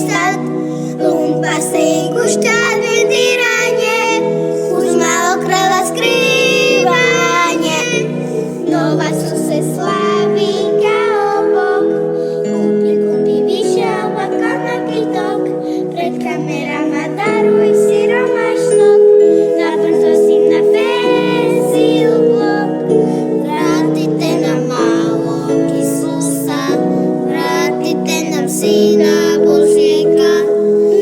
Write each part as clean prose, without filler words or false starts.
štát. Lumpa stejku štát vydíranie, už malo kráľa skrývanie. Nová suse Slavíka obok, kúpi vyšiel bakal na kytok. Pred kamerama daruj si romašnok, nabrzo si na verziu blok. Vrátite nám malok Isusa, vrátite nám Syna Božieka.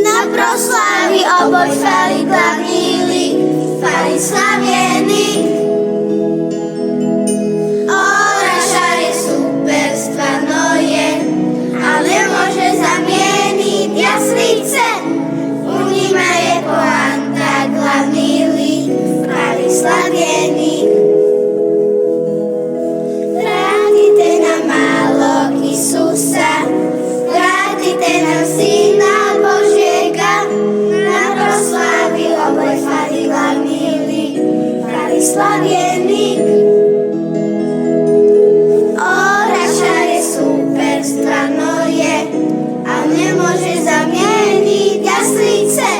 Na proslavy oboj chváli glavný lik, chváli slaviený. Orašar je superstva, no je, ale môže zamieniť jaslice. U nima je poanta, glavný lik, chváli slaviený. Vrátite nám malok Isusa, vrátite nám Syna Božieka. Na proslavy oboj chváli glavný lik, chváli slaviený. Orašar je superstva, no je, a nemôže zamieniť jaslice.